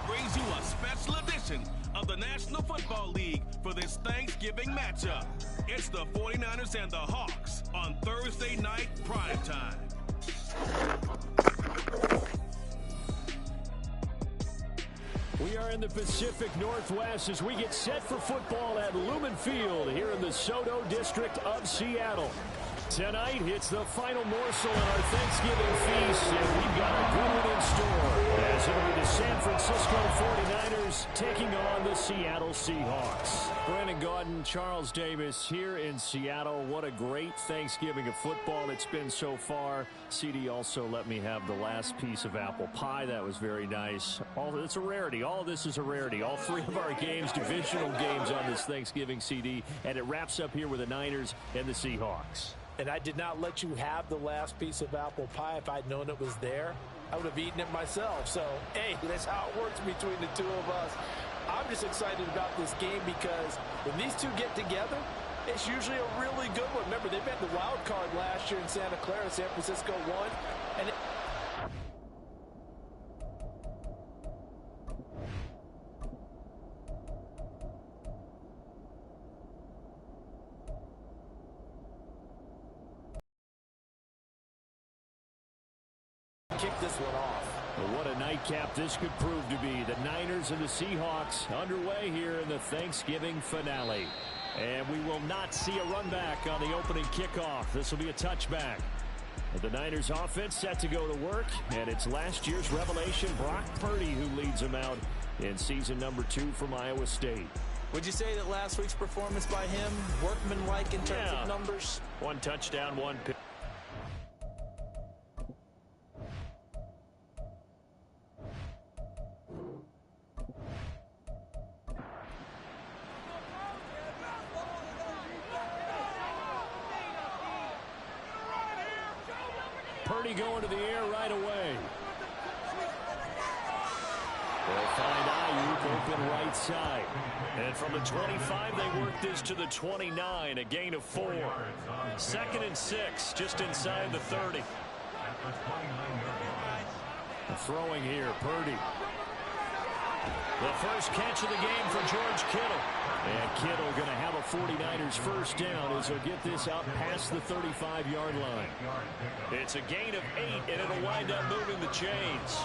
brings you a special edition of the National Football League for this Thanksgiving matchup. It's the 49ers and the Hawks on Thursday night primetime. We are in the Pacific Northwest as we get set for football at Lumen Field here in the Soto district of Seattle. Tonight, it's the final morsel in our Thanksgiving feast, and we've got a good one in store, as it'll be the San Francisco 49ers taking on the Seattle Seahawks. Brandon Gaudin, Charles Davis here in Seattle. What a great Thanksgiving of football it's been so far. CD also let me have the last piece of apple pie. That was very nice. It's a rarity. All of this is a rarity. All three of our games, divisional games on this Thanksgiving CD, and it wraps up here with the Niners and the Seahawks. And I did not let you have the last piece of apple pie. If I'd known it was there, I would have eaten it myself. So, hey, that's how it works between the two of us. I'm just excited about this game because when these two get together, it's usually a really good one. Remember, they met the wild card last year in Santa Clara. San Francisco won. And kick this one off. Well, what a nightcap this could prove to be. The Niners and the Seahawks underway here in the Thanksgiving finale. And we will not see a run back on the opening kickoff. This will be a touchback. The Niners offense set to go to work, and it's last year's revelation, Brock Purdy, who leads them out in season number 2 from Iowa State. Would you say that last week's performance by him, workmanlike in terms of numbers? 1 touchdown, 1 pick. Purdy going to the air right away. They'll find Ayuk open right side. And from the 25, they work this to the 29, a gain of 4. 2nd and 6, just inside the 30. Throwing here, Purdy. The first catch of the game for George Kittle. And Kittle going to have a 49ers first down as he'll get this out past the 35-yard line. It's a gain of 8, and it'll wind up moving the chains.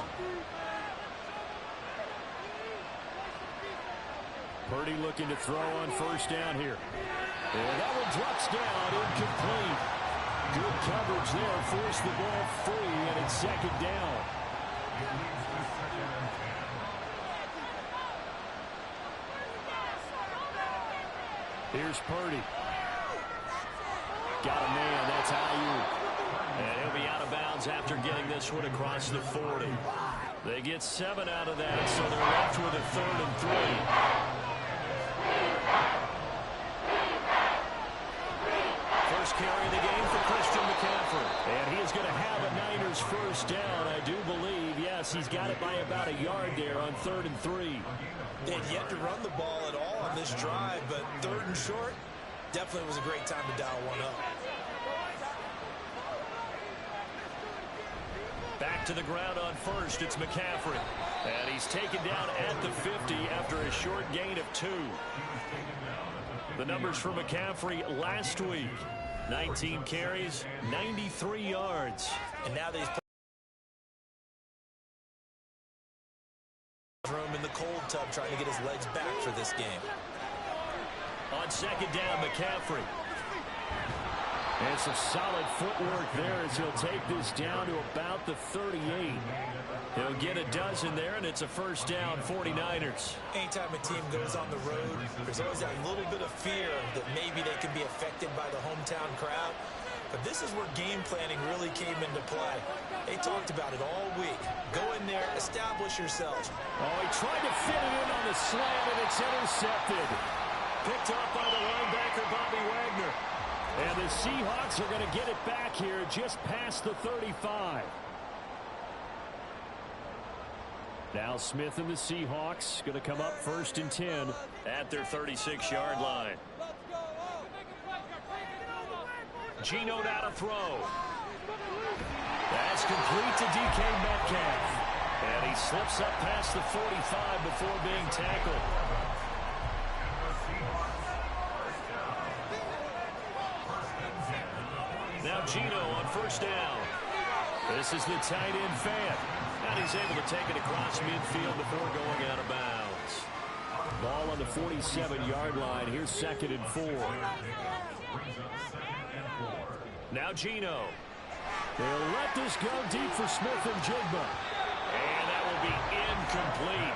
Purdy looking to throw on first down here. And that one drops down, incomplete. Good coverage there, forced the ball free, and it's 2nd down. Here's Purdy. Got a man, that's Ayuk. And he'll be out of bounds after getting this one across the 40. They get 7 out of that, so they're left with a 3rd and 3. First carry of the game for Christian McCaffrey. And he is going to have a Niners first down, I do believe. Yes, he's got it by about a yard there on 3rd and 3. They had yet to run the ball at all on this drive, but 3rd and short definitely was a great time to dial one up. Back to the ground on first, it's McCaffrey. And he's taken down at the 50 after a short gain of 2. The numbers for McCaffrey last week. 19 carries, 93 yards. And now these room in the cold tub trying to get his legs back for this game. On 2nd down, McCaffrey. And some solid footwork there as he'll take this down to about the 38. He'll get a dozen there, and it's a first down, 49ers. Anytime a team goes on the road, there's always that little bit of fear that maybe they can be affected by the hometown crowd. But this is where game planning really came into play. They talked about it all week. Go in there, establish yourselves. Oh, he tried to fit it in on the slant, and it's intercepted. Picked up by the linebacker, Bobby Wagner. And the Seahawks are going to get it back here just past the 35. Now Smith and the Seahawks going to come up 1st and 10 at their 36-yard line. Geno now to throw. That's complete to DK Metcalf. And he slips up past the 45 before being tackled. Now Gino on first down. This is the tight end fan. And he's able to take it across midfield before going out of bounds. Ball on the 47-yard line. Here's 2nd and 4. Now Gino. They'll let this go deep for Smith and Jigba. And that will be incomplete.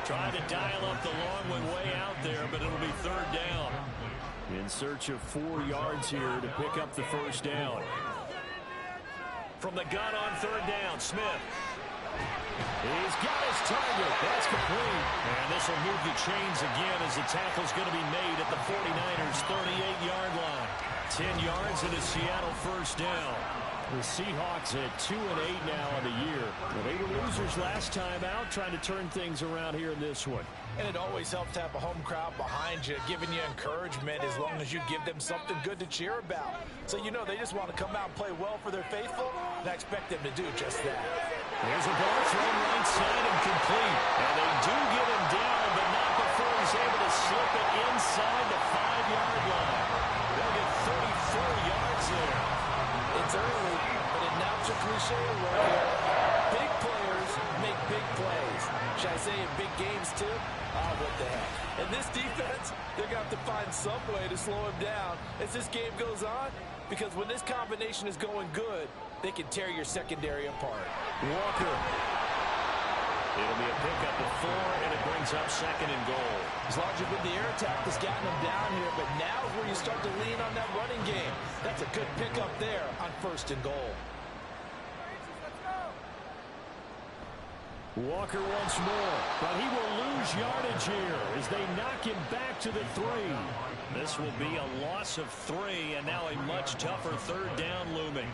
Trying to dial up the long one way out there, but it'll be 3rd down. In search of 4 yards here to pick up the first down. From the gun on 3rd down, Smith. He's got his target. That's complete. And this will move the chains again as the tackle's going to be made at the 49ers' 38-yard line. 10 yards and a Seattle first down. The Seahawks at 2-8 now on the year. Well, they were losers last time out, trying to turn things around here in this one. And it always helps to have a home crowd behind you, giving you encouragement as long as you give them something good to cheer about. So you know they just want to come out and play well for their faithful, and I expect them to do just that. There's a ball thrown right side and complete. And they do get him down, but not before he's able to slip it inside the 5-yard line. They'll get 34 yards there. It's early, but it now a cliche right here. Big players make big plays. Should I say in big games too? Oh, what the heck. And this defense, they're going to have to find some way to slow him down as this game goes on, because when this combination is going good, they can tear your secondary apart. Walker. It'll be a pickup of 4, and it brings up 2nd and goal. As long as you've been the air attack that's gotten them down here, but now is where you start to lean on that running game. That's a good pickup there on 1st and goal. Walker once more, but he will lose yardage here as they knock him back to the 3. This will be a loss of 3, and now a much tougher 3rd down looming.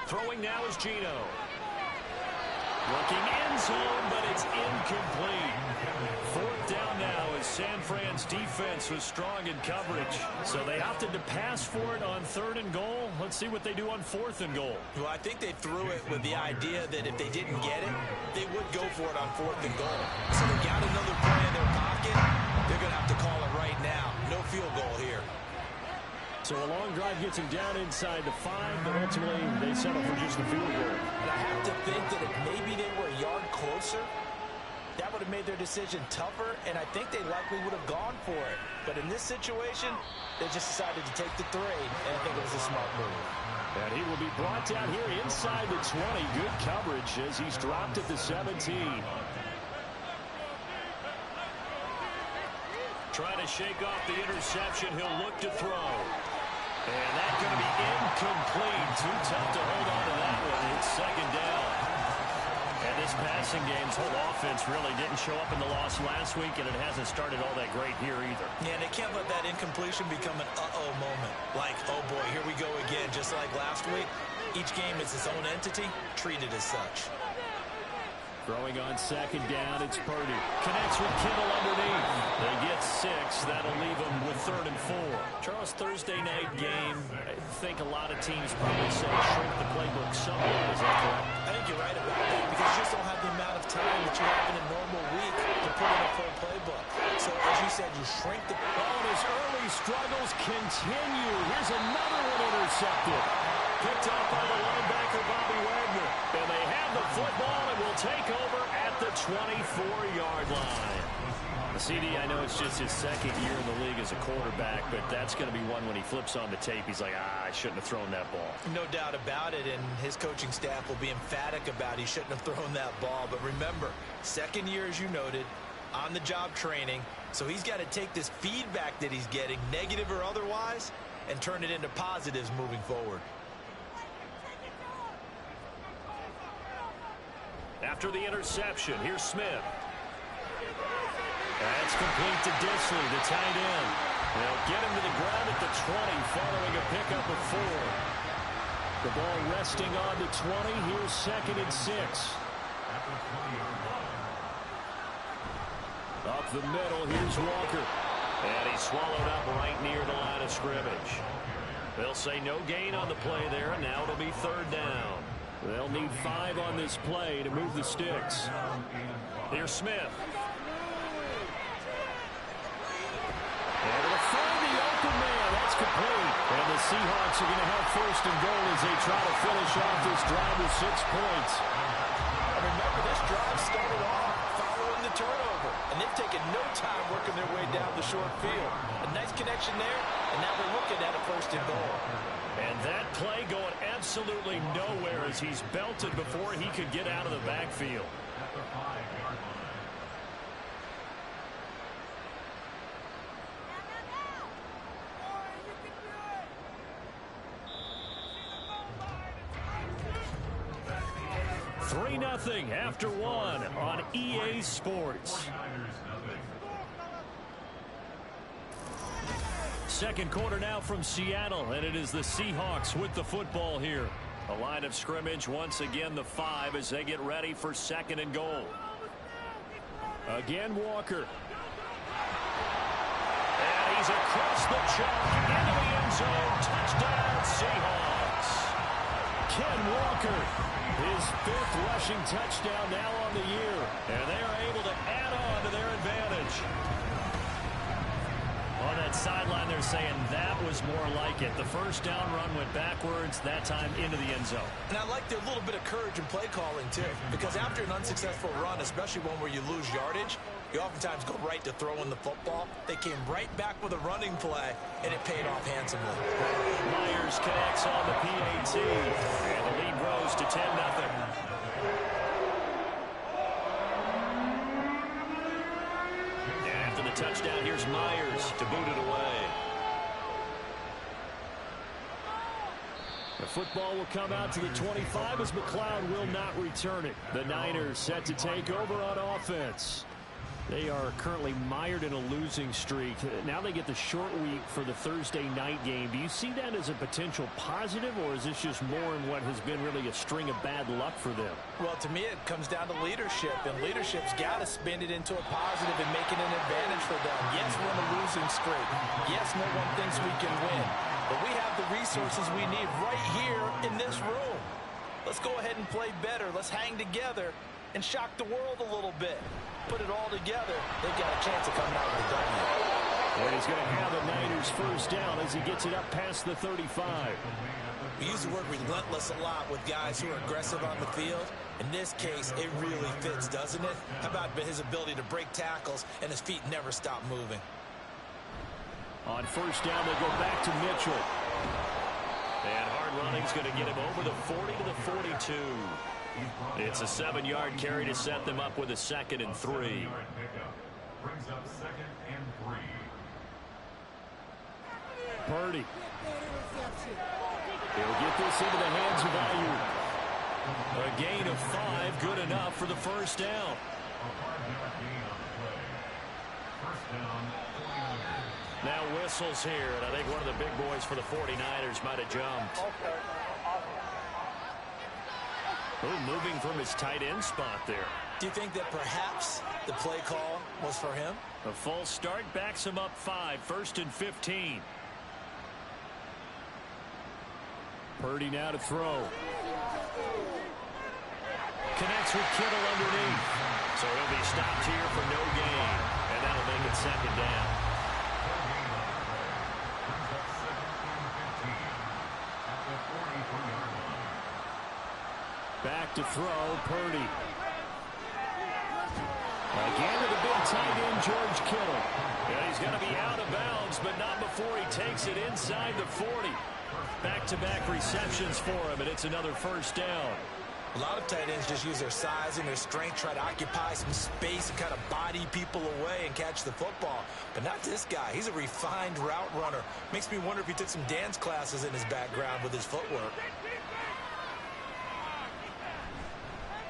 Throwing now is Gino. Looking end zone, but it's incomplete. 4th down now as San Fran's defense was strong in coverage. So they opted to pass for it on 3rd and goal. Let's see what they do on 4th and goal. Well, I think they threw it with the idea that if they didn't get it, they would go for it on 4th and goal. So they got another play in their pocket. They're going to have to call it right now. No field goal here. So a long drive gets him down inside the 5, but ultimately they settle for just the field goal. And I have to think that if maybe they were a yard closer, that would have made their decision tougher, and I think they likely would have gone for it. But in this situation, they just decided to take the 3, and I think it was a smart move. And he will be brought down here inside the 20. Good coverage as he's dropped at the 17. Trying to shake off the interception. He'll look to throw. And that's going to be incomplete. Too tough to hold on to that one. It's 2nd down. And this passing game's whole offense really didn't show up in the loss last week, and it hasn't started all that great here either. Yeah, and they can't let that incompletion become an uh-oh moment. Like, oh boy, here we go again, just like last week. Each game is its own entity, treated as such. Throwing on 2nd down, it's Purdy. Connects with Kittle underneath. They get 6. That'll leave them with 3rd and 4. Charles, Thursday night game, I think a lot of teams probably say shrink the playbook somewhat. Is that correct? I think you're right about that, because you just don't have the amount of time that you have in a normal week to put in a full playbook. So, as you said, you shrink the... Oh, and his early struggles continue. Here's another one intercepted. Picked off by the linebacker, Bobby Wagner. And they have the football and will take over at the 24-yard line. CD, I know it's just his 2nd year in the league as a quarterback, but that's going to be one when he flips on the tape. He's like, I shouldn't have thrown that ball. No doubt about it, and his coaching staff will be emphatic about he shouldn't have thrown that ball. But remember, 2nd year, as you noted, on-the-job training. So he's got to take this feedback that he's getting, negative or otherwise, and turn it into positives moving forward. After the interception, here's Smith. That's complete to Disley, the tight end. They'll get him to the ground at the 20 following a pickup of 4. The ball resting on the 20. Here's 2nd and 6. Up the middle, here's Walker. And he's swallowed up right near the line of scrimmage. They'll say no gain on the play there. Now it'll be third down. They'll need 5 on this play to move the sticks. Here's Smith. And it'll find the open man. That's complete. And the Seahawks are going to have first and goal as they try to finish off this drive with 6 points. Remember, this drive started off following the turnover, and they've taken no time working their way down the short field. A nice connection there, and now we're looking at a first and goal. And that play going absolutely nowhere as he's belted before he could get out of the backfield. Nothing after 1 on EA Sports. Second quarter now from Seattle, and it is the Seahawks with the football here. A line of scrimmage once again the 5 as they get ready for second and goal. Again Walker. And he's across the chalk into the end zone. Touchdown Seahawks. Ken Walker. His 5th rushing touchdown now on the year. And they are able to add on to their advantage. On that sideline, they're saying that was more like it. The first down run went backwards, that time into the end zone. And I like their little bit of courage in play calling, too. Because after an unsuccessful run, especially one where you lose yardage, you oftentimes go right to throwing the football. They came right back with a running play, and it paid off handsomely. Myers connects on the PAT, and the lead grows to 10-0. After the touchdown, here's Myers to boot it away. The football will come out to the 25 as McLeod will not return it. The Niners set to take over on offense. They are currently mired in a losing streak. Now they get the short week for the Thursday night game. Do you see that as a potential positive, or is this just more in what has been really a string of bad luck for them? Well, to me, it comes down to leadership, and leadership's got to spin it into a positive and make it an advantage for them. Yes, we're in a losing streak. Yes, no one thinks we can win, but we have the resources we need right here in this room. Let's go ahead and play better. Let's hang together and shock the world a little bit. Put it all together, they've got a chance of coming out with a W. And he's going to have the Niners first down as he gets it up past the 35. We use the word relentless a lot with guys who are aggressive on the field. In this case, it really fits, doesn't it? How about his ability to break tackles and his feet never stop moving? On first down, they go back to Mitchell. And hard running's going to get him over the 40 to the 42. It's a 7-yard carry to set them up with a 2nd and 3. Brings up 2nd and 3. Purdy. He'll get this into the hands of Ayuk. A gain of 5, good enough for the first down. Now whistles here, and I think one of the big boys for the 49ers might have jumped. Moving from his tight end spot there. Do you think that perhaps the play call was for him? A false start backs him up 5, 1st and 15. Purdy now to throw. Connects with Kittle underneath. So he'll be stopped here for no gain. And that'll make it 2nd down. Back to throw, Purdy. Again to the big tight end, George Kittle. And he's going to be out of bounds, but not before he takes it inside the 40. Back-to-back receptions for him, and it's another first down. A lot of tight ends just use their size and their strength, try to occupy some space and kind of body people away and catch the football. But not this guy. He's a refined route runner. Makes me wonder if he took some dance classes in his background with his footwork.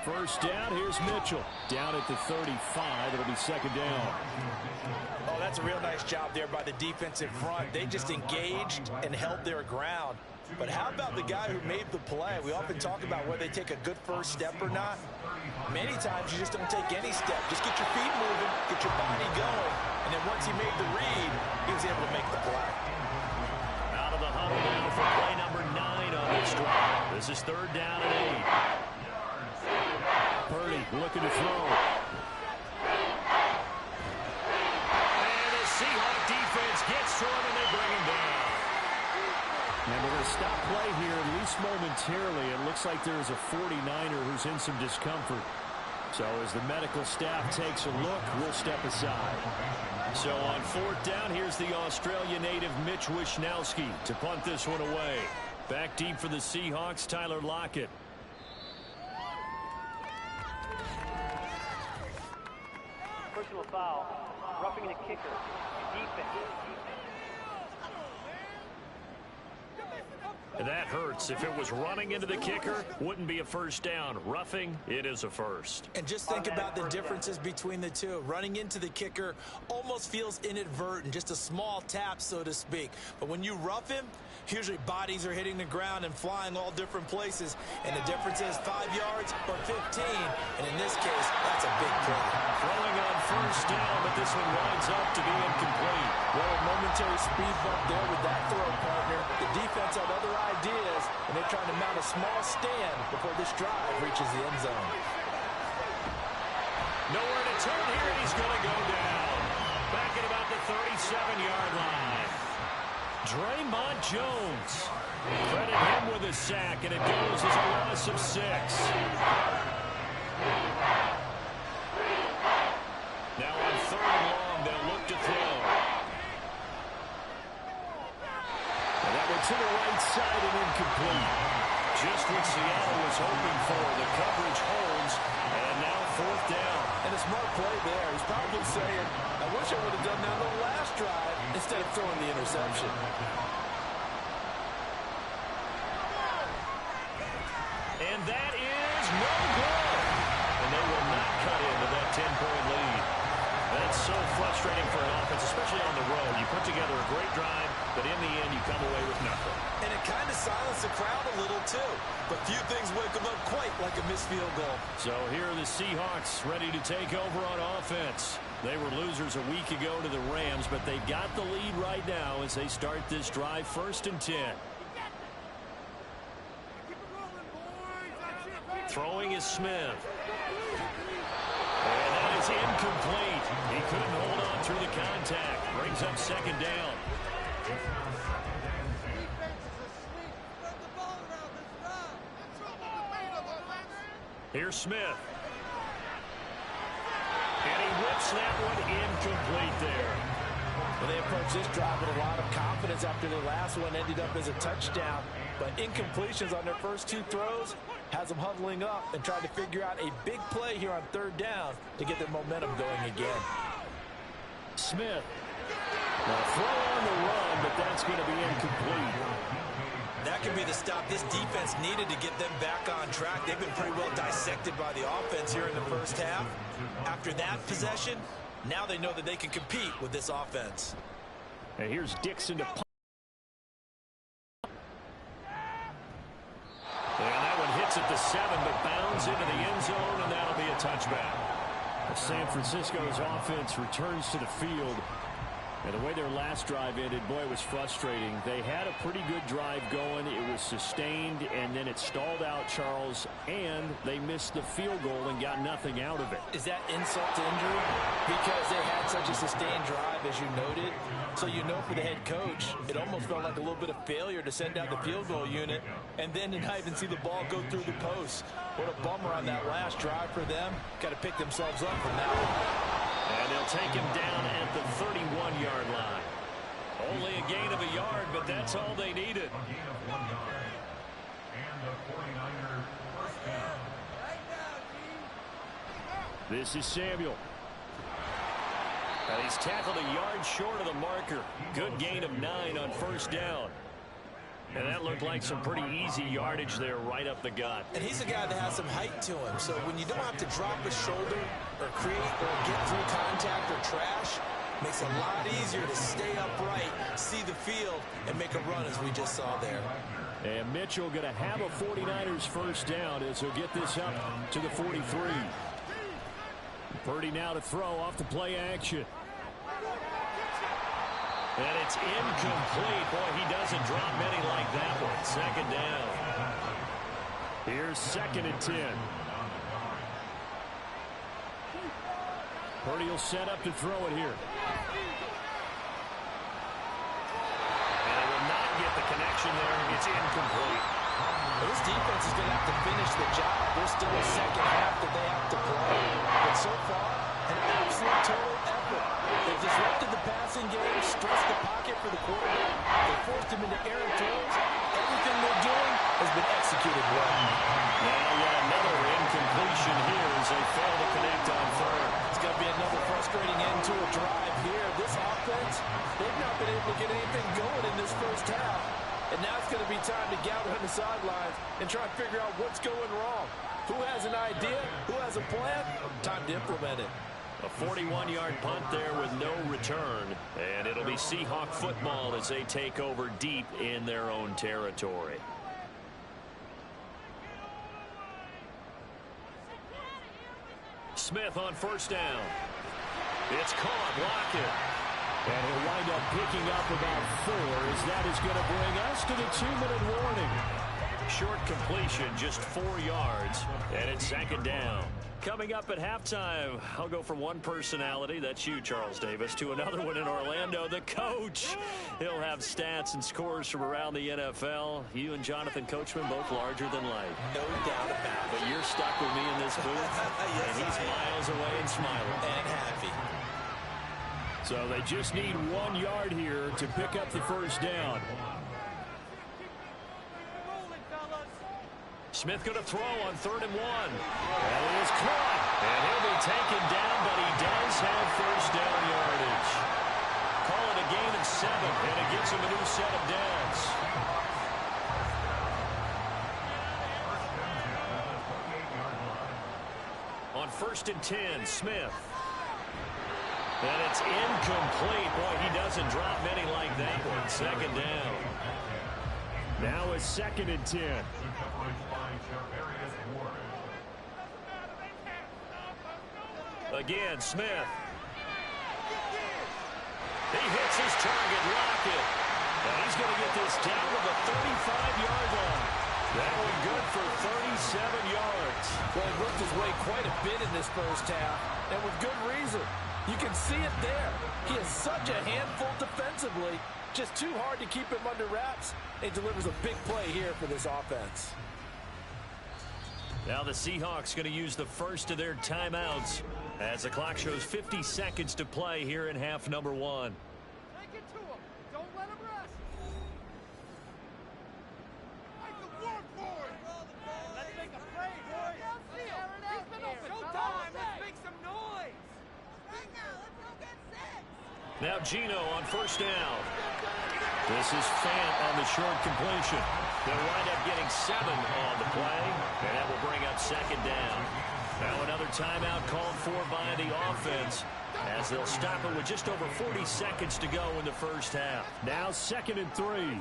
First down, here's Mitchell. Down at the 35, it'll be 2nd down. Oh, that's a real nice job there by the defensive front. They just engaged and held their ground. But how about the guy who made the play? We often talk about whether they take a good first step or not. Many times you just don't take any step. Just get your feet moving, get your body going, and then once he made the read, he was able to make the play. Out of the huddle now for play number 9 on this drive. This is 3rd down and 8. Purdy looking to throw. And the Seahawk defense gets to him, and they bring him down. And we're going to stop play here, at least momentarily. It looks like there is a 49er who's in some discomfort. So as the medical staff takes a look, we'll step aside. So on 4th down, here's the Australia native Mitch Wishnowsky to punt this one away. Back deep for the Seahawks, Tyler Lockett. Personal foul, roughing the kicker, defense. That hurts. If it was running into the kicker, wouldn't be a first down. Roughing, it is a first. And just think about the differences between the two. Running into the kicker almost feels inadvertent, just a small tap, so to speak. But when you rough him, usually bodies are hitting the ground and flying all different places. And the difference is 5 yards or 15. And in this case, that's a big play. Throwing on first down, but this one winds up to be incomplete. Well, a momentary speed bump there with that throw, partner. The defense had other ideas, and they're trying to mount a small stand before this drive reaches the end zone. Nowhere to turn here, and he's going to go down. Back at about the 37-yard line. Draymond Jones. Credit him with a sack, and it goes as a loss of 6. Now on 3rd and long, they'll look to throw. And that one to the right side and incomplete. Just what Seattle was hoping for. The coverage holds, and now 4th down. And a smart play there. He's probably saying, I wish I would have done that on the last drive instead of throwing the interception. And that is no good. And they will not cut into that 10-point lead. That's so frustrating for an offense, especially on the road. You put together a great drive, but in the end, you come away with nothing. And it kind of silenced the crowd a little, too. But few things wake them up quite like a missed field goal. So here are the Seahawks ready to take over on offense. They were losers a week ago to the Rams, but they got the lead right now as they start this drive 1st and 10. Throwing is Smith. And that is incomplete. He couldn't hold on through the contact. Brings up 2nd down. Here's Smith. And he whips that one incomplete there. Well, they approached this drive with a lot of confidence after their last one ended up as a touchdown. But incompletions on their first 2 throws has them huddling up and trying to figure out a big play here on 3rd down to get their momentum going again. Smith. Now throw on the run, but that's going to be incomplete. That could be the stop this defense needed to get them back on track. They've been pretty well dissected by the offense here in the first half. After that possession, now they know that they can compete with this offense. And here's Dixon to punt. And that one hits at the 7, but bounds into the end zone, and that'll be a touchback. San Francisco's offense returns to the field. And the way their last drive ended, boy, it was frustrating. They had a pretty good drive going. It was sustained, and then it stalled out, Charles, and they missed the field goal and got nothing out of it. Is that insult to injury? Because they had such a sustained drive, as you noted. So you know for the head coach, it almost felt like a little bit of failure to send out the field goal unit and then to not even see the ball go through the post. What a bummer on that last drive for them. Got to pick themselves up from that one. And they'll take him down at the 31-yard line. Only a gain of a yard, but that's all they needed. A gain of 1 yard. And the 49er first down. This is Samuel. And he's tackled a yard short of the marker. Good gain of 9 on 1st down. And that looked like some pretty easy yardage there right up the gut. And he's a guy that has some height to him. So when you don't have to drop a shoulder or create or get through contact or trash, makes it a lot easier to stay upright, see the field, and make a run as we just saw there. And Mitchell going to have a 49ers first down as he'll get this up to the 43. Purdy now to throw off the play action. And it's incomplete. Boy, he doesn't drop many like that one. Second down. Here's 2nd and 10. Purdy will set up to throw it here. And it will not get the connection there. It's incomplete. This defense is going to have to finish the job. There's still a second half that they have to play. But so far, an absolute total effort. They've disrupted the passing game, stressed the pocket for the quarterback. They forced him into errant throws. Everything they're doing has been executed well. Now yet another incompletion here as they fail to connect on 3rd. It's going to be another frustrating end to a drive here. This offense, they've not been able to get anything going in this first half. And now it's going to be time to gather on the sidelines and try and figure out what's going wrong. Who has an idea? Who has a plan? Time to implement it. A 41-yard punt there with no return. And it'll be Seahawk football as they take over deep in their own territory. Smith on 1st down. It's caught. Lockett. And he'll wind up picking up about 4 as that is going to bring us to the 2-minute warning. Short completion, just 4 yards, and it's 2nd down. Coming up at halftime, I'll go from one personality, that's you, Charles Davis, to another one in Orlando, the coach. He'll have stats and scores from around the NFL. You and Jonathan Coachman both larger than life. No doubt about it. But you're stuck with me in this booth, Yes, and he's miles away and smiling. And happy. So they just need 1 yard here to pick up the 1st down. Smith going to throw on 3rd and 1. That is caught. And he'll be taken down, but he does have 1st down yardage. Call it a gain of 7, and it gives him a new set of downs. On 1st and 10, Smith. And it's incomplete. Boy, he doesn't drop many like that one. 2nd down. Now it's 2nd and 10. Again, Smith. He hits his target, Lockett. And he's going to get this down to the 35-yard line. That one good for 37 yards. Well, he worked his way quite a bit in this first half, and with good reason. You can see it there. He is such a handful defensively. Just too hard to keep him under wraps. He delivers a big play here for this offense. Now the Seahawks going to use the first of their timeouts as the clock shows 50 seconds to play here in half number 1. Take it to him. Don't let him rest. Make him work for it. Let's make a play, boys. He's been open. Showtime. Let's make some noise. Right now, let's go get 6. Now Gino on 1st down. This is Fant on the short completion. They'll wind up getting 7 on the play, and that will bring up 2nd down. Now another timeout called for by the offense as they'll stop it with just over 40 seconds to go in the first half. Now 2nd and 3.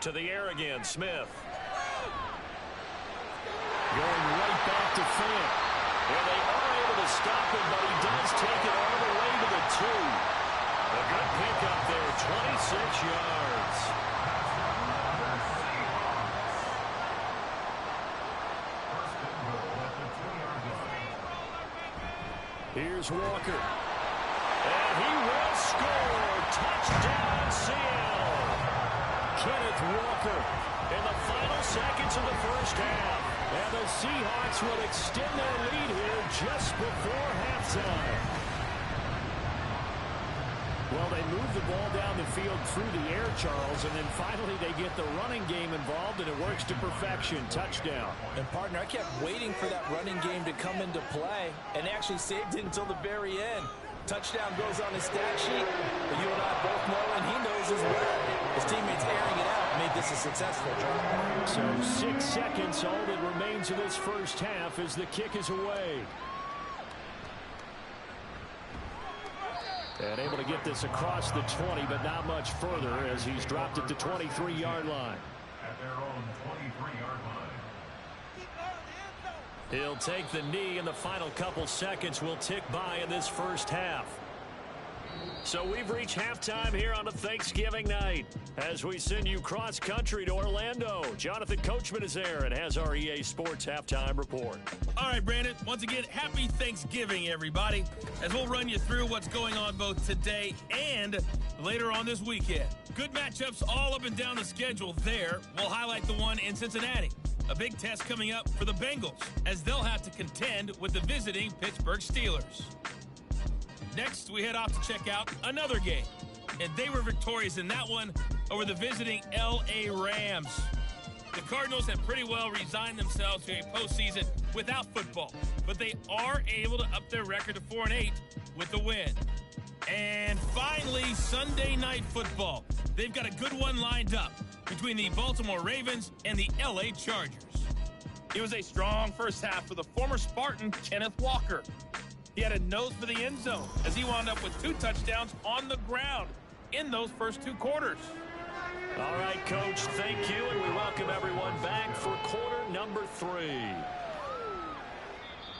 To the air again, Smith. Going right back to Fant. Well, they are able to stop him, but he does take it all the way to the 2. A good pickup there, 26 yards. Here's Walker. And he will score. Touchdown, Seattle. Kenneth Walker in the final seconds of the first half. And the Seahawks will extend their lead here just before halftime. Well, they move the ball down the field through the air, Charles, and then finally they get the running game involved, and it works to perfection. Touchdown. And, partner, I kept waiting for that running game to come into play and actually saved it until the very end. Touchdown goes on his stat sheet, but you and I both know, and he knows as well. His teammates airing it out made this a successful drive. So 6 seconds, all that remains of this first half as the kick is away. And able to get this across the 20, but not much further as he's dropped it to 23-yard line. At their own 23-yard line. He'll take the knee, and the final couple seconds will tick by in this first half. So we've reached halftime here on a Thanksgiving night as we send you cross-country to Orlando. Jonathan Coachman is there and has our EA Sports halftime report. All right, Brandon, once again, happy Thanksgiving, everybody, as we'll run you through what's going on both today and later on this weekend. Good matchups all up and down the schedule there. We'll highlight the one in Cincinnati. A big test coming up for the Bengals, as they'll have to contend with the visiting Pittsburgh Steelers. Next, we head off to check out another game, and they were victorious in that one over the visiting L.A. Rams. The Cardinals have pretty well resigned themselves to a postseason without football, but they are able to up their record to 4-8 with the win. And finally, Sunday Night Football. They've got a good one lined up between the Baltimore Ravens and the L.A. Chargers. It was a strong first half for the former Spartan, Kenneth Walker. He had a nose for the end zone as he wound up with 2 touchdowns on the ground in those first 2 quarters. All right, Coach, thank you, and we welcome everyone back for quarter number 3.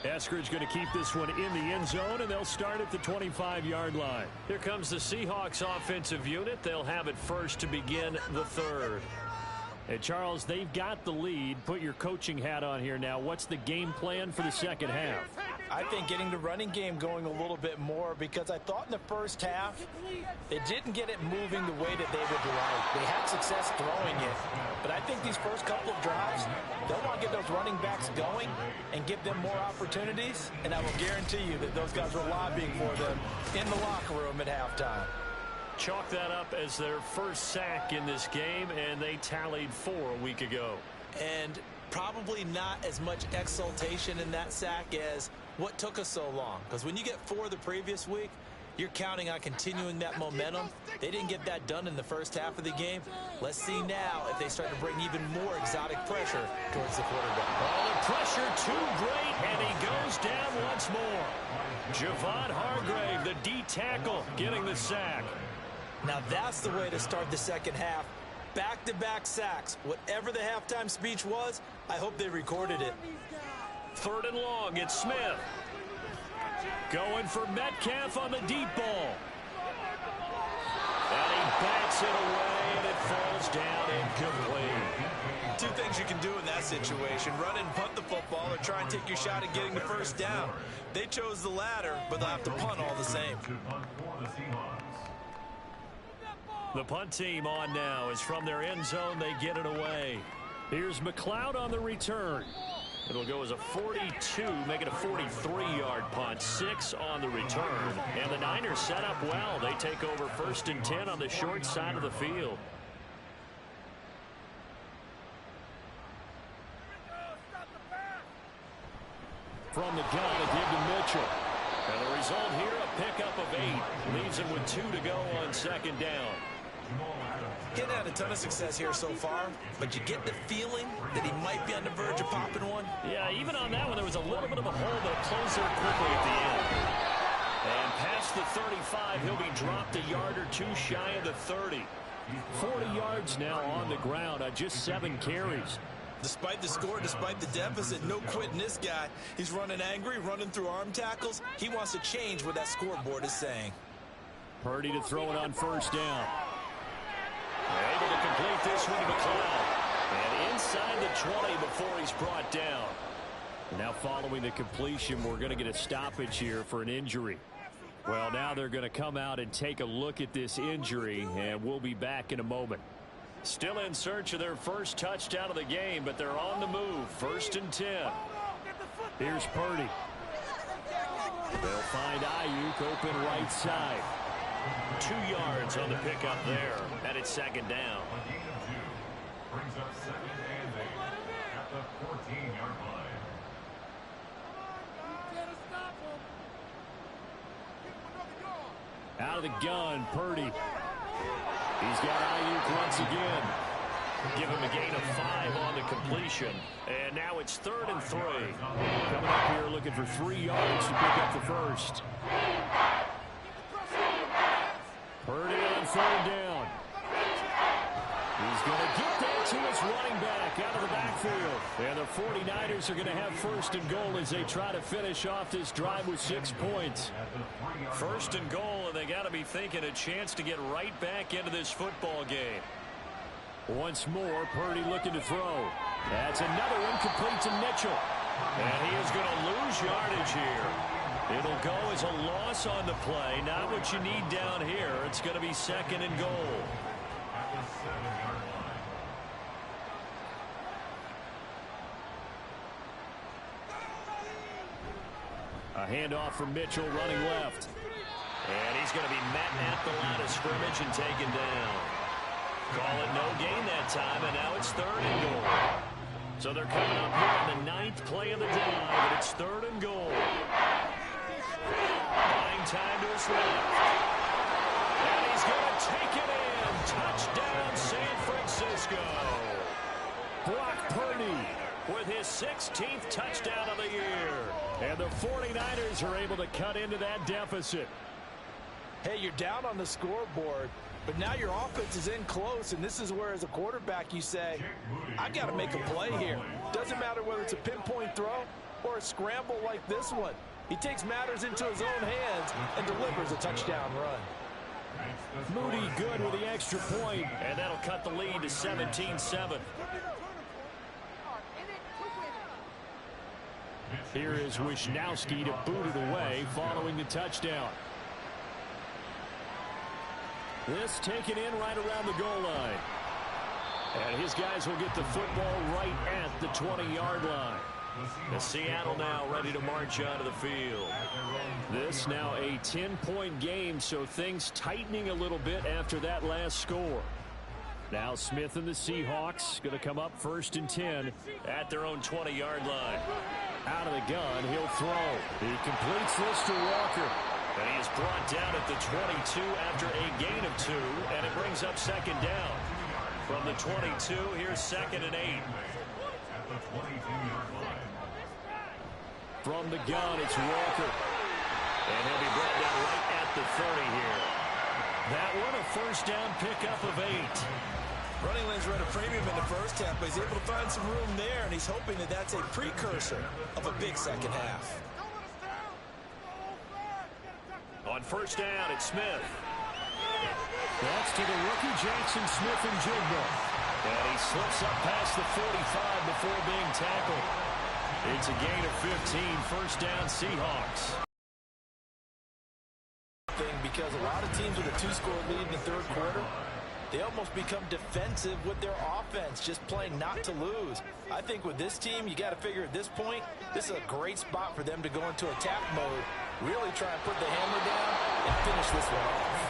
Eskridge going to keep this one in the end zone, and they'll start at the 25-yard line. Here comes the Seahawks offensive unit. They'll have it first to begin the third. And, Charles, they've got the lead. Put your coaching hat on here now. What's the game plan for the second half? I think getting the running game going a little bit more, because I thought in the first half they didn't get it moving the way that they would like. They had success throwing it, but I think these first couple of drives, they'll want to get those running backs going and give them more opportunities, and I will guarantee you that those guys were lobbying for them in the locker room at halftime. Chalk that up as their first sack in this game, and they tallied 4 a week ago. And probably not as much exultation in that sack as what took us so long. Because when you get 4 the previous week, you're counting on continuing that momentum. They didn't get that done in the first half of the game. Let's see now if they start to bring even more exotic pressure towards the quarterback. Oh, the pressure too great, and he goes down once more. Javon Hargrave, the D tackle, getting the sack. Now that's the way to start the second half. Back-to-back sacks. Whatever the halftime speech was, I hope they recorded it. 3rd and long, it's Smith. Going for Metcalf on the deep ball. And he bats it away, and it falls down incomplete. 2 things you can do in that situation: run and punt the football, or try and take your shot at getting the first down. They chose the latter, but they'll have to punt all the same. The punt team on now is from their end zone. They get it away. Here's McLeod on the return. It'll go as a 42, make it a 43-yard punt. 6 on the return. And the Niners set up well. They take over 1st and 10 on the short side of the field. From the gun, a give to Mitchell. And the result here, a pickup of 8. Leaves him with 2 to go on 2nd down. He had a ton of success here so far, but you get the feeling that he might be on the verge of popping one. Yeah, even on that one, there was a little bit of a hole, but it closed there quickly at the end. And past the 35, he'll be dropped a yard or 2 shy of the 30. 40 yards now on the ground on just 7 carries. Despite the score, despite the deficit, no quitting this guy. He's running angry, running through arm tackles. He wants to change what that scoreboard is saying. Purdy to throw it on 1st down. Able to complete this one to McLeod. And inside the 20 before he's brought down. Now following the completion, we're going to get a stoppage here for an injury. Well, now they're going to come out and take a look at this injury, and we'll be back in a moment. Still in search of their first touchdown of the game, but they're on the move. 1st and 10. Here's Purdy. They'll find Ayuk open right side. 2 yards on the pickup there, and it's 2nd down. Brings up 2nd and 8 at the 14-yard line. Out of the gun, Purdy. He's got Ayuk once again. Give him a gain of 5 on the completion. And now it's 3rd and 3. Coming up here looking for 3 yards to pick up the first. Purdy on 3rd down. He's going to get defense. He was running back out of the backfield. And the 49ers are going to have first and goal as they try to finish off this drive with 6 points. First and goal, and they got to be thinking a chance to get right back into this football game. Once more, Purdy looking to throw. That's another incomplete to Mitchell. And he is going to lose yardage here. It'll go as a loss on the play. Not what you need down here. It's going to be second and goal. A handoff from Mitchell running left. And he's going to be met at the line of scrimmage and taken down. Call it no gain that time, and now it's third and goal. So they're coming up here on the 9th play of the drive, and it's third and goal. Buying time to his left. And he's going to take it in. Touchdown, San Francisco. Brock Purdy with his 16th touchdown of the year. And the 49ers are able to cut into that deficit. Hey, you're down on the scoreboard, but now your offense is in close, and this is where, as a quarterback, you say, I got to make a play here. Doesn't matter whether it's a pinpoint throw or a scramble like this one. He takes matters into his own hands and delivers a touchdown run. Moody good with the extra point, and that'll cut the lead to 17-7. Here is Wisnowski to boot it away following the touchdown. This taken in right around the goal line. And his guys will get the football right at the 20-yard line. The Seattle now ready to march onto the field. This now a 10-point game, so things tightening a little bit after that last score. Now Smith and the Seahawks going to come up first and 10 at their own 20-yard line. Out of the gun, he'll throw. He completes this to Walker. And he is brought down at the 22 after a gain of 2, and it brings up second down. From the 22, here's second and 8. From the gun, it's Walker. And he'll be brought down right at the 30 here. That one, a first down pickup of 8. Running lanes run a premium in the first half, but he's able to find some room there, and he's hoping that that's a precursor of a big second half. On first down, it's Smith. That's to the rookie Jackson Smith-Njigba. And he slips up past the 45 before being tackled. It's a gain of 15, first down Seahawks. Because a lot of teams with a 2-score lead in the third quarter, they almost become defensive with their offense, just playing not to lose. I think with this team, you got to figure at this point, this is a great spot for them to go into attack mode, really try and put the hammer down and finish this one off.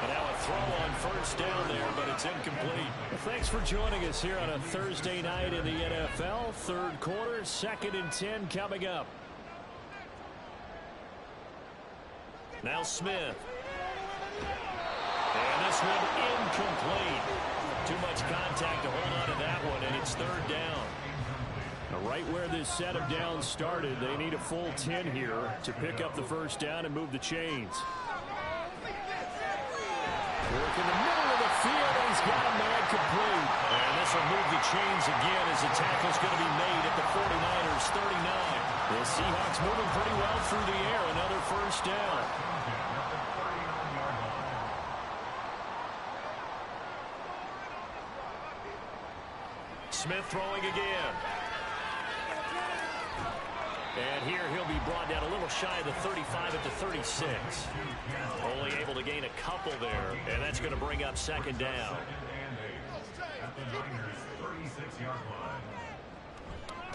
And now a throw on first down there, but it's incomplete. Well, thanks for joining us here on a Thursday night in the NFL. Third quarter, second and 10 coming up. Now Smith. And this one incomplete. Too much contact to hold on to that one, and it's third down. Now, right where this set of downs started, they need a full 10 here to pick up the first down and move the chains. Work in the middle of the field, and he's got a man complete. And this will move the chains again as the tackle's going to be made at the 49ers 39. The Seahawks moving pretty well through the air. Another first down. Smith throwing again. And here he'll be brought down a little shy of the 35 at the 36. Only able to gain a couple there, and that's going to bring up second down.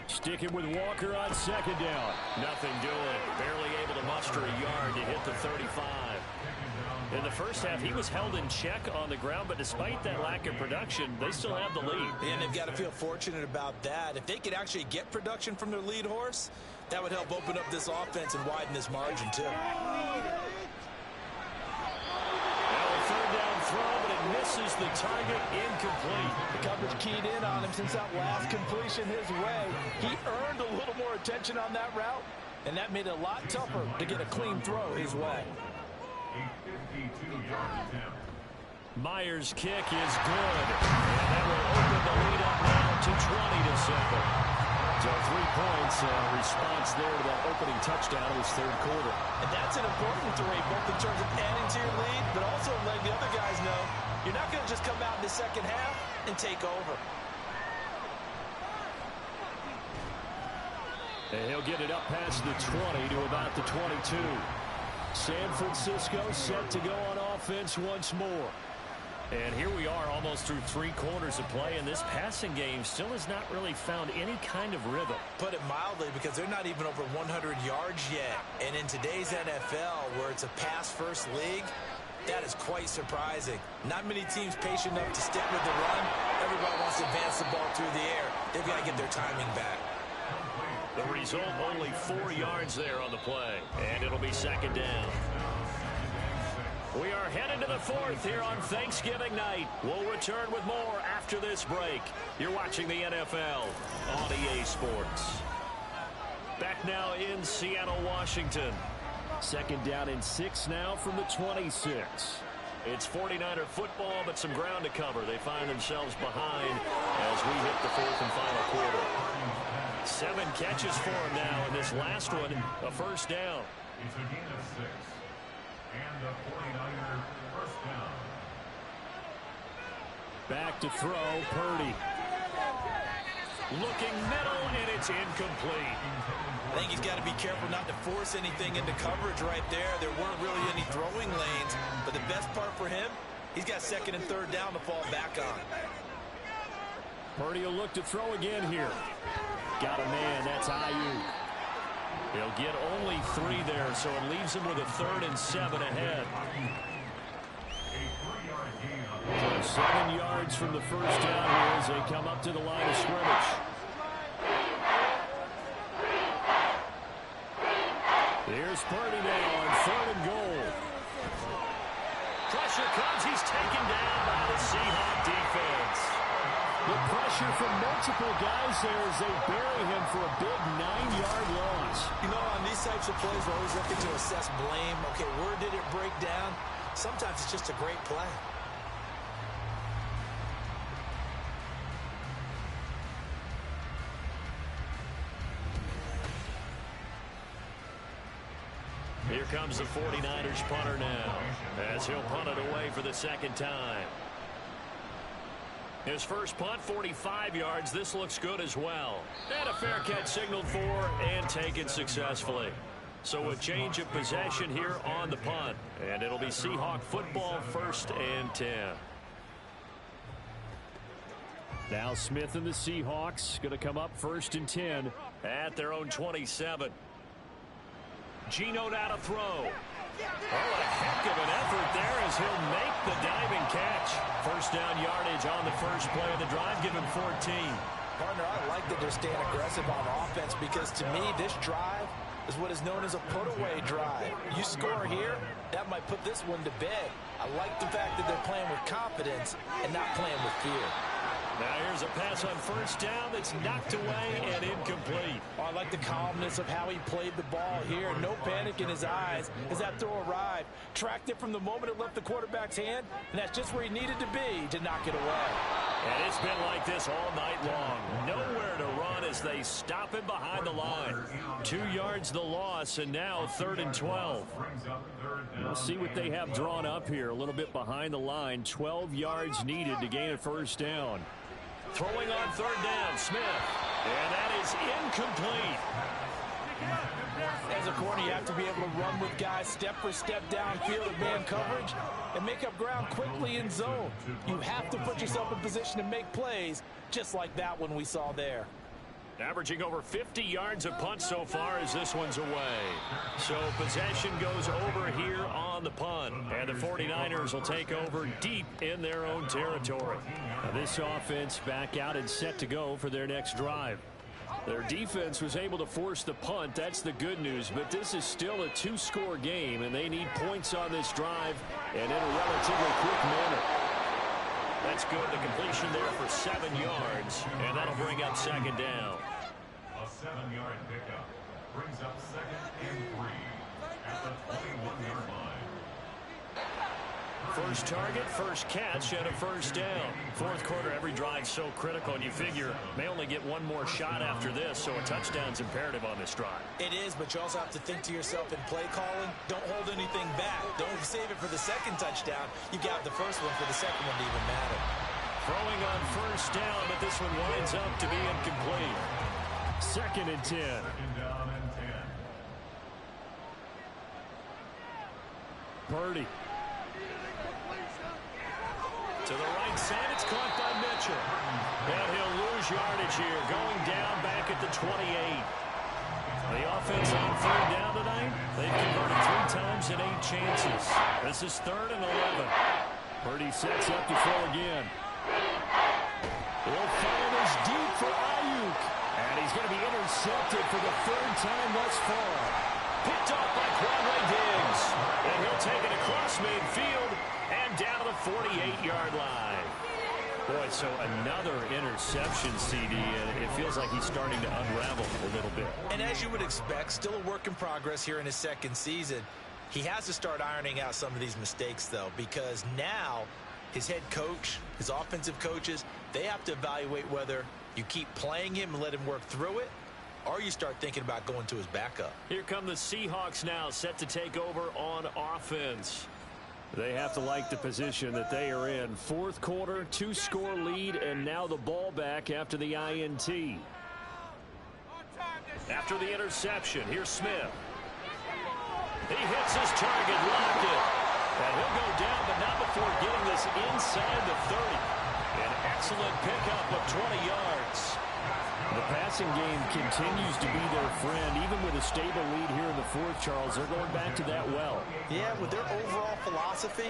Sticking with Walker on second down. Nothing doing. Barely able to muster a yard to hit the 35. In the first half, he was held in check on the ground, but despite that lack of production, they still have the lead. And they've got to feel fortunate about that. If they could actually get production from their lead horse, that would help open up this offense and widen this margin, too. Now a third down throw, but it misses the target, incomplete. The coverage keyed in on him since that last completion his way. He earned a little more attention on that route, and that made it a lot tougher to get a clean throw his way. Myers' kick is good. And that will open the lead up now to 20-7. So 3 points, response there to that opening touchdown in his third quarter. And that's an important 3, both in terms of adding to your lead, but also letting the other guys know you're not going to just come out in the second half and take over. And he'll get it up past the 20 to about the 22. San Francisco set to go on offense once more. And here we are almost through 3 quarters of play, and this passing game still has not really found any kind of rhythm. Put it mildly, because they're not even over 100 yards yet. And in today's NFL, where it's a pass-first league, that is quite surprising. Not many teams patient enough to stick with the run. Everybody wants to advance the ball through the air. They've got to get their timing back. The result, only 4 yards there on the play, and it'll be second down. We are headed to the 4th here on Thanksgiving night. We'll return with more after this break. You're watching the NFL on EA Sports. Back now in Seattle, Washington. Second down and 6 now from the 26. It's 49er football, but some ground to cover. They find themselves behind as we hit the 4th and final quarter. 7 catches for him now, and this last one, a first down. It's a gain of 6. And the 49er first down. Back to throw, Purdy. Looking middle, and it's incomplete. I think he's got to be careful not to force anything into coverage right there. There weren't really any throwing lanes, but the best part for him, he's got 2nd and 3rd down to fall back on. Purdy will look to throw again here. Got a man, that's Ayuk. He'll get only 3 there, so it leaves him with a 3rd and 7 ahead. So 7 yards from the first down here as they come up to the line of scrimmage. Here's Purdy now on 3rd and goal. Pressure comes. He's taken down by the Seahawks defense. The pressure from multiple guys there as they bury him for a big 9-yard loss. You know, on these types of plays, we're always looking to assess blame. Okay, where did it break down? Sometimes it's just a great play. Here comes the 49ers punter now, as he'll punt it away for the 2nd time. His first punt, 45 yards. This looks good as well. And a fair catch signaled for and taken successfully. So a change of possession here on the punt. And it'll be Seahawk football, 1st and 10. Now Smith and the Seahawks going to come up 1st and 10 at their own 27. Geno now to throw. Oh, a heck of an effort there as he'll make the diving catch. First down yardage on the first play of the drive, give him 14. Partner, I like that they're staying aggressive on offense because to me, this drive is what is known as a put-away drive. You score here, that might put this one to bed. I like the fact that they're playing with confidence and not playing with fear. Now here's a pass on first down that's knocked away and incomplete. Oh, I like the calmness of how he played the ball here. No panic in his eyes as that throw arrived. Tracked it from the moment it left the quarterback's hand, and that's just where he needed to be to knock it away. And it's been like this all night long. Nowhere to run as they stop him behind the line. 2 yards the loss, and now 3rd and 12. We'll see what they have drawn up here. A little bit behind the line. 12 yards needed to gain a first down. Throwing on 3rd down, Smith. And that is incomplete. As a corner, you have to be able to run with guys step for step downfield of man coverage and make up ground quickly in zone. You have to put yourself in position to make plays just like that one we saw there. Averaging over 50 yards of punt so far as this one's away. So possession goes over here on the punt. And the 49ers will take over deep in their own territory. Now this offense back out and set to go for their next drive. Their defense was able to force the punt. That's the good news. But this is still a 2-score game, and they need points on this drive and in a relatively quick manner. That's good. The completion there for 7 yards, and that'll bring up 2nd down. A 7-yard pickup brings up 2nd and 3 at the 21-yard line. First target, first catch, and a first down. Fourth quarter, every drive so critical, and you figure may only get one more shot after this, so a touchdown's imperative on this drive. It is, but you also have to think to yourself in play calling, don't hold anything back. Don't save it for the second touchdown. You got the first one for the second one to even matter. Throwing on first down, but this one winds up to be incomplete. 2nd and 10. Second down and 10. Purdy. To the right side, it's caught by Mitchell. And he'll lose yardage here, going down back at the 28. The offense on 3rd down tonight, they've converted 3 times in 8 chances. This is 3rd and 11. Purdy sets up to throw again. He'll fire this deep for Ayuk. And he's going to be intercepted for the 3rd time thus far. Picked off by Quandre Diggs. And he'll take it across midfield and down to the 48-yard line. Boy, so another interception, CD, and it feels like he's starting to unravel a little bit. And as you would expect, still a work in progress here in his 2nd season. He has to start ironing out some of these mistakes, though, because now his head coach, his offensive coaches, they have to evaluate whether you keep playing him and let him work through it, or you start thinking about going to his backup. Here come the Seahawks now, set to take over on offense. They have to like the position that they are in. 4th quarter, 2-score lead, and now the ball back after the INT. After the interception, here's Smith. He hits his target, Lockett. And he'll go down, but not before getting this inside the 30. An excellent pickup of 20 yards. The passing game continues to be their friend. Even with a stable lead here in the 4th, Charles, they're going back to that well. Yeah, with their overall philosophy,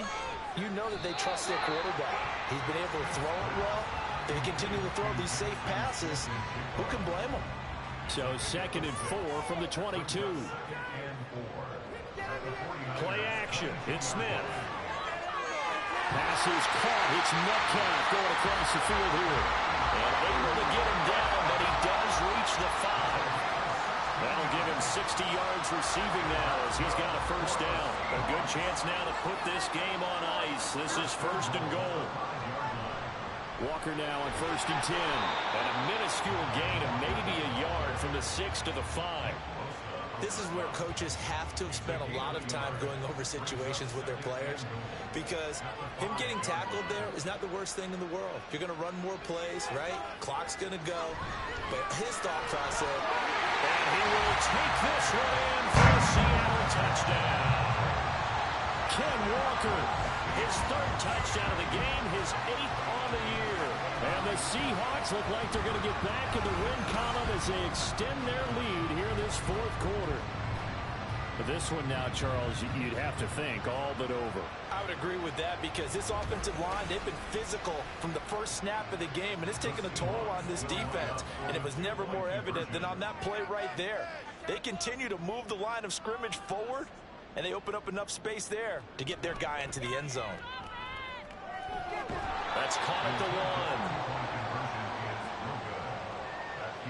you know that they trust their quarterback. He's been able to throw it well. They continue to throw these safe passes. Who can blame them? So 2nd and 4 from the 22. Play action. It's Smith. Pass is caught. It's Metcalf going across the field here. And able to get him down, but he does reach the 5. That'll give him 60 yards receiving now as he's got a first down. A good chance now to put this game on ice. This is 1st and goal. Walker now on 1st and 10. And a minuscule gain of maybe a yard from the 6 to the 5. This is where coaches have to spend a lot of time going over situations with their players, because him getting tackled there is not the worst thing in the world. You're going to run more plays, right? Clock's going to go. But his thought process, and he will take this one in for a Seattle touchdown. Ken Walker, his 3rd touchdown of the game, his 8th on the year. And the Seahawks look like they're going to get back in the win column as they extend their lead here in this 4th quarter. But this one now, Charles, you'd have to think all but over. I would agree with that, because this offensive line, they've been physical from the first snap of the game, and it's taken a toll on this defense. And it was never more evident than on that play right there. They continue to move the line of scrimmage forward, and they open up enough space there to get their guy into the end zone. That's caught at the 1.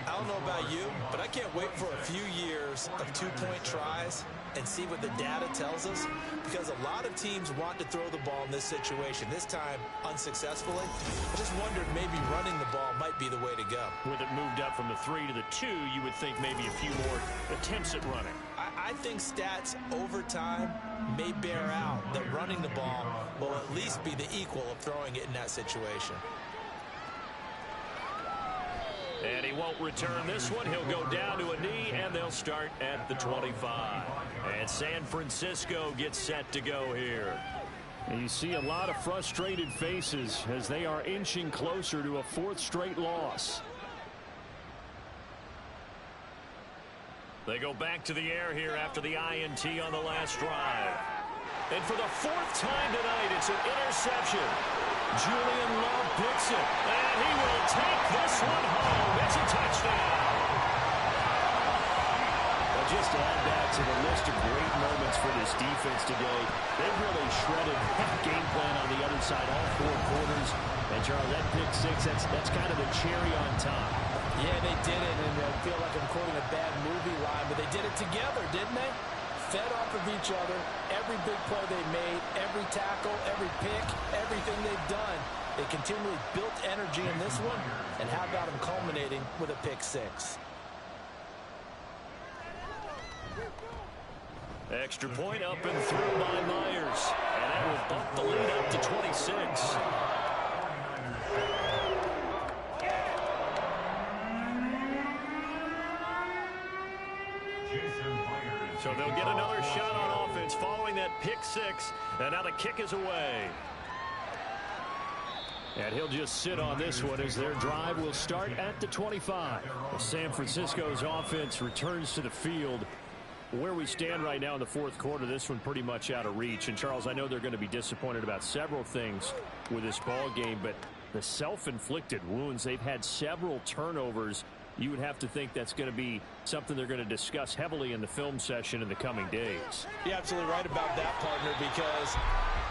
I don't know about you, but I can't wait for a few years of 2-point tries and see what the data tells us, because a lot of teams want to throw the ball in this situation, this time unsuccessfully. I just wondered maybe running the ball might be the way to go. With it moved up from the 3 to the 2, you would think maybe a few more attempts at running. I think stats over time may bear out that running the ball will at least be the equal of throwing it in that situation. And he won't return this one. He'll go down to a knee, and they'll start at the 25. And San Francisco gets set to go here. And you see a lot of frustrated faces as they are inching closer to a 4th straight loss. They go back to the air here after the INT on the last drive. And for the 4th time tonight, it's an interception. Julian Love picks it, and he will take this one home. It's a touchdown. Well, just to add that to the list of great moments for this defense today, they really shredded that game plan on the other side all 4 quarters. And, Charles, that pick 6, that's kind of the cherry on top. Yeah, they did it, and I feel like I'm quoting a bad movie line, but they did it together, didn't they? fed off of each other. Every big play they made, every tackle, every pick, everything they've done. They continually built energy in this one, and how about them culminating with a pick six? Extra point up and through by Myers. And that will bump the lead up to 26. So they'll get another shot on offense following that pick six. And now the kick is away. And he'll just sit on this one as their drive will start at the 25. San Francisco's offense returns to the field. Where we stand right now in the fourth quarter, this one pretty much out of reach. And, Charles, I know they're going to be disappointed about several things with this ball game, but the self-inflicted wounds, they've had several turnovers. You would have to think that's going to be something they're going to discuss heavily in the film session in the coming days. You're absolutely right about that, partner, because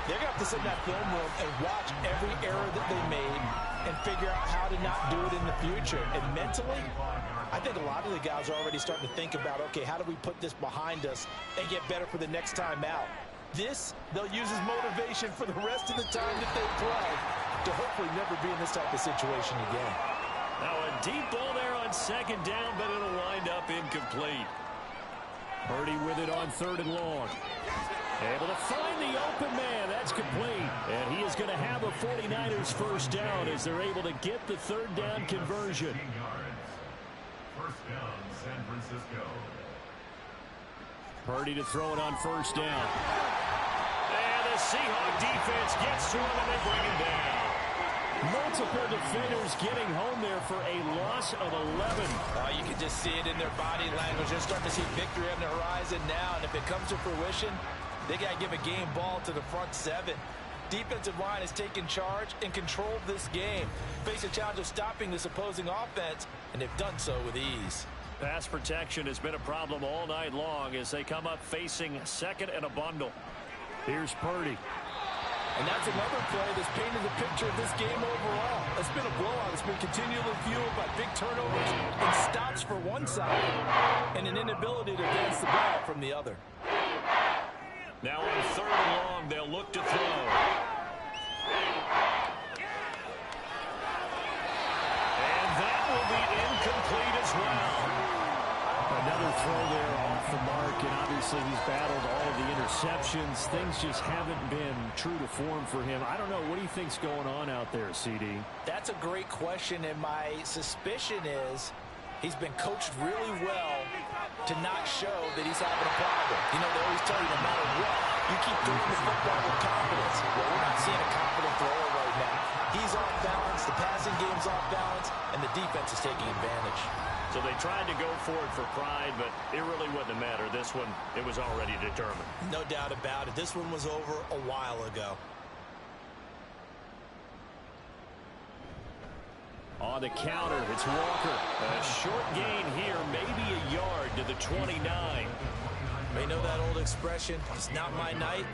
they're going to have to sit in that film room and watch every error that they made and figure out how to not do it in the future. And mentally, I think a lot of the guys are already starting to think about, okay, how do we put this behind us and get better for the next time out? This, they'll use as motivation for the rest of the time that they play to hopefully never be in this type of situation again. Now a deep ball there on second down, but it'll wind up incomplete. Purdy with it on third and long. Able to find the open man. That's complete. And he is going to have a 49ers first down as they're able to get the third down conversion. First down, San Francisco. Purdy to throw it on first down. And the Seahawks defense gets to him and they bring him down. Multiple defenders getting home there for a loss of 11. You can just see it in their body language. They're starting to see victory on the horizon now. And if it comes to fruition, they got to give a game ball to the front seven. Defensive line has taken charge and controlled this game. Face a challenge of stopping this opposing offense, and they've done so with ease. Pass protection has been a problem all night long as they come up facing second and a bundle. Here's Purdy. And that's another play that's painted the picture of this game overall. It's been a blowout. It's been continually fueled by big turnovers and stops for one side and an inability to advance the ball from the other. Now on third and long, they'll look to throw. And that will be incomplete as well. Another throw there off the mark, and obviously he's battled all of the interceptions. Things just haven't been true to form for him. I don't know. What do you think's going on out there, CD? That's a great question, and my suspicion is he's been coached really well to not show that he's having a problem. You know, they always tell you no matter what, you keep throwing the football with confidence. Well, we're not seeing a confident thrower right now. He's off balance, the passing game's off balance, and the defense is taking advantage. So they tried to go for it for pride, but it really wouldn't matter. This one, it was already determined. No doubt about it. This one was over a while ago. On the counter, it's Walker. A short gain here, maybe a yard to the 29. You know that old expression, it's not my night?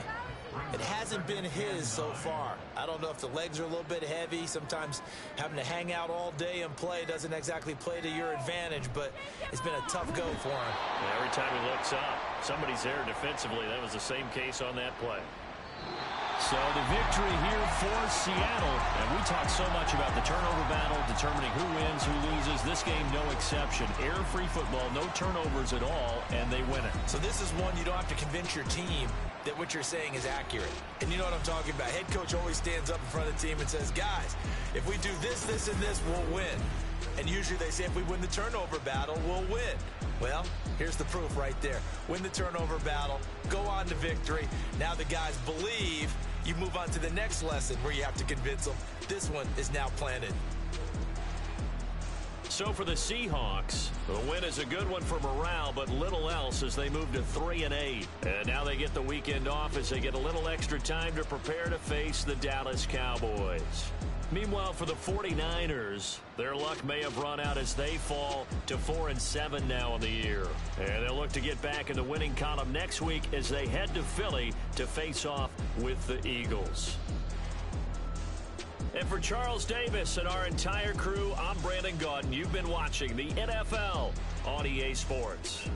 It hasn't been his so far. I don't know if the legs are a little bit heavy. Sometimes having to hang out all day and play doesn't exactly play to your advantage, but it's been a tough go for him. And every time he looks up, somebody's there defensively. That was the same case on that play. So the victory here for Seattle. And we talk so much about the turnover battle, determining who wins, who loses. This game, no exception. Error-free football, no turnovers at all, and they win it. So this is one you don't have to convince your team that what you're saying is accurate. And you know what I'm talking about. Head coach always stands up in front of the team and says, guys, if we do this, this, and this, we'll win. And usually they say if we win the turnover battle, we'll win. Well, here's the proof right there. Win the turnover battle, go on to victory. Now the guys believe. You move on to the next lesson where you have to convince them. This one is now planted. So for the Seahawks, the win is a good one for morale, but little else as they move to 3-8. And now they get the weekend off as they get a little extra time to prepare to face the Dallas Cowboys. Meanwhile, for the 49ers, their luck may have run out as they fall to 4-7 now in the year. And they'll look to get back in the winning column next week as they head to Philly to face off with the Eagles. And for Charles Davis and our entire crew, I'm Brandon Gaudin. You've been watching the NFL on EA Sports.